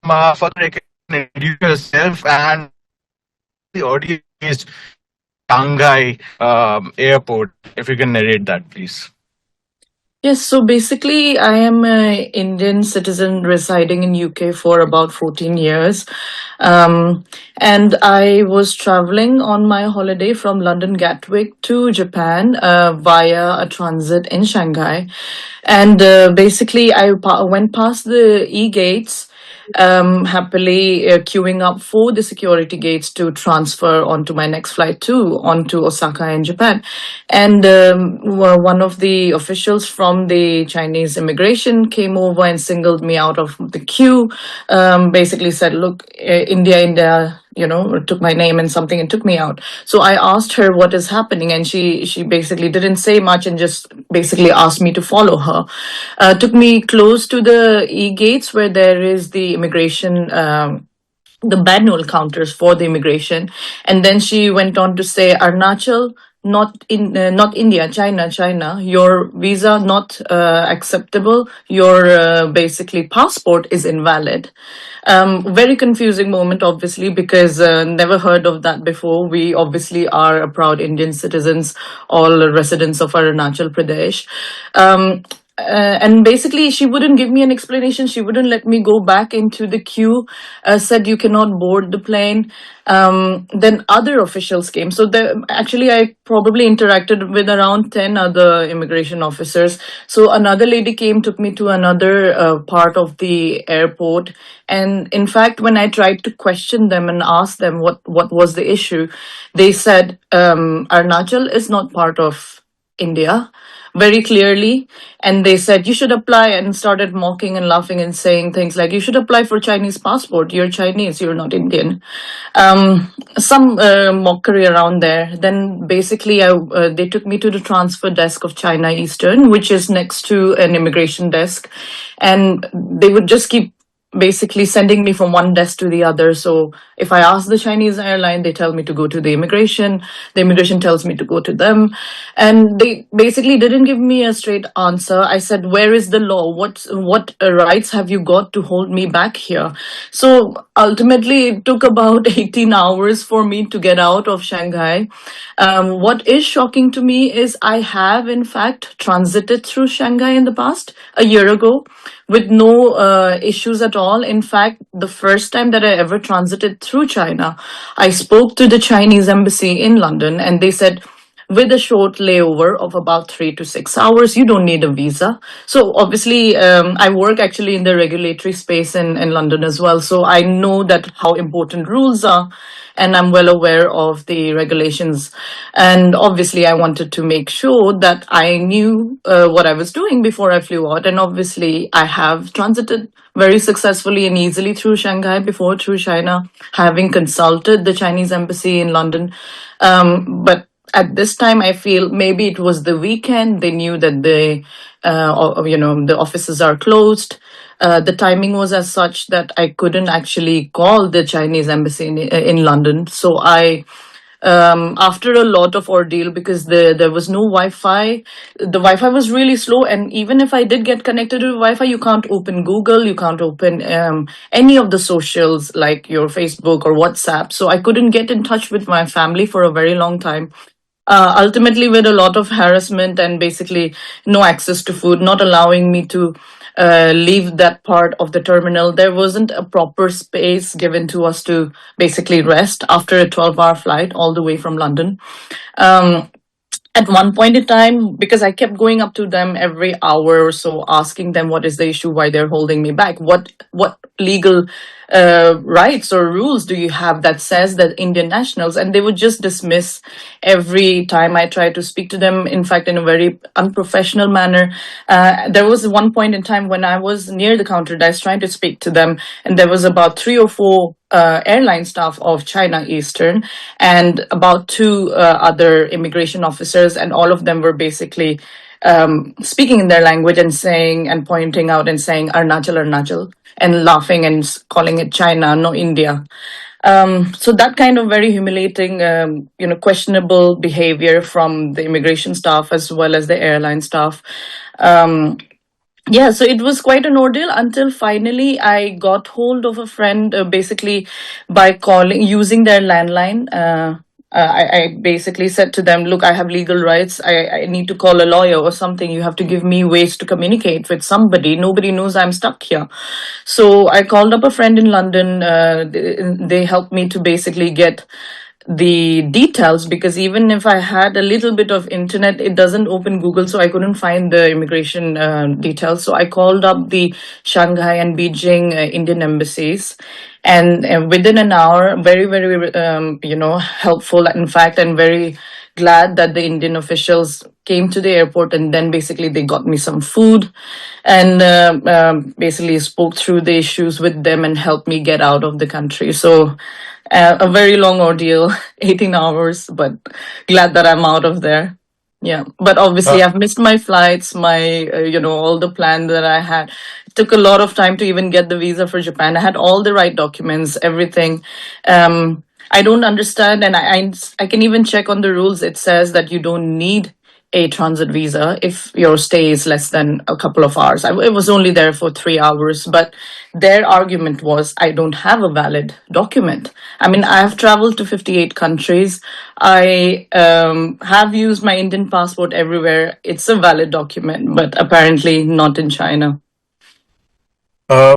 further you can introduce yourself and the audio is Shanghai airport. If you can narrate that, please. Yes, so basically, I am an Indian citizen residing in UK for about 14 years. Um, and I was traveling on my holiday from London Gatwick to Japan via a transit in Shanghai. And basically, went past the e-gates happily queuing up for the security gates to transfer onto my next flight onto Osaka in Japan. And one of the officials from the Chinese immigration came over and singled me out of the queue. Basically said, "Look, India, took my name and something and took me out." So I asked her what is happening, and she basically didn't say much and just basically asked me to follow her. Took me close to the e-gates where there is the immigration. The manual counters for the immigration, and then she went on to say, "Arunachal, not India, China. Your visa not acceptable. Your basically passport is invalid." Very confusing moment, obviously, because never heard of that before. We obviously are a proud Indian citizens, all residents of Arunachal Pradesh. And basically, she wouldn't give me an explanation. She wouldn't let me go back into the queue. Said you cannot board the plane. Then other officials came. So actually, I probably interacted with around 10 other immigration officers. So another lady came, took me to another part of the airport. And in fact, when I tried to question them and ask them what was the issue, they said Arunachal is not part of India very clearly. And they said you should apply, and started mocking and laughing and saying things like, "You should apply for Chinese passport. You're Chinese, you're not Indian." Some mockery around there. Then basically they took me to the transfer desk of China Eastern, which is next to an immigration desk. And they would just keep basically sending me from one desk to the other. So if I ask the Chinese airline, they tell me to go to the immigration. The immigration tells me to go to them. And they basically didn't give me a straight answer. I said, "Where is the law? What rights have you got to hold me back here?" So ultimately, it took about 18 hours for me to get out of Shanghai. What is shocking to me is I have, in fact, transited through Shanghai in the past, a year ago, with no issues at all. In fact, the first time that I ever transited through China, I spoke to the Chinese embassy in London, and they said, with a short layover of about 3 to 6 hours, you don't need a visa. So obviously, I work actually in the regulatory space in London as well. So I know that how important rules are, and I'm well aware of the regulations. And obviously, I wanted to make sure that I knew what I was doing before I flew out. And obviously, I have transited very successfully and easily through Shanghai before, through China, having consulted the Chinese embassy in London. But at this time, I feel maybe it was the weekend. They knew that the offices are closed. The timing was as such that I couldn't actually call the Chinese embassy in London. So after a lot of ordeal, because there was no Wi-Fi, the Wi-Fi was really slow. And even if I did get connected to Wi-Fi, you can't open Google, you can't open any of the socials like your Facebook or WhatsApp. So I couldn't get in touch with my family for a very long time. Ultimately, with a lot of harassment and basically no access to food, not allowing me to leave that part of the terminal. There wasn't a proper space given to us to basically rest after a 12-hour flight all the way from London. At one point in time, because I kept going up to them every hour or so, asking them what is the issue, why they're holding me back, what legal rights or rules do you have that says that Indian nationals, and they would just dismiss every time I tried to speak to them, in fact, in a very unprofessional manner. There was one point in time when I was near the counter desk trying to speak to them, and there was about 3 or 4 airline staff of China Eastern and about 2 other immigration officers, and all of them were basically speaking in their language and saying and pointing out and saying Arunachal, and laughing and calling it China, no India. So that kind of very humiliating, questionable behavior from the immigration staff as well as the airline staff. Yeah, so it was quite an ordeal until finally I got hold of a friend, basically by calling using their landline. I basically said to them, "Look, I have legal rights. I need to call a lawyer or something. You have to give me ways to communicate with somebody. Nobody knows I'm stuck here." So I called up a friend in London. They helped me to basically get the details, because even if I had a little bit of internet, it doesn't open Google, so I couldn't find the immigration details. So I called up the Shanghai and Beijing Indian embassies, and within an hour, very very helpful, in fact, and very glad that the Indian officials came to the airport, and then basically they got me some food, and basically spoke through the issues with them and helped me get out of the country. So a very long ordeal, 18 hours, but glad that I'm out of there. Yeah, but Uh, obviously I've missed my flights, my all the plan that I had. It took a lot of time to even get the visa for Japan. I had all the right documents, everything. I don't understand, and I can even check on the rules. It says that you don't need a transit visa if your stay is less than a couple of hours. It was only there for 3 hours, but their argument was I don't have a valid document. I mean, I have traveled to 58 countries. I have used my Indian passport everywhere. It's a valid document, but apparently not in China. uh,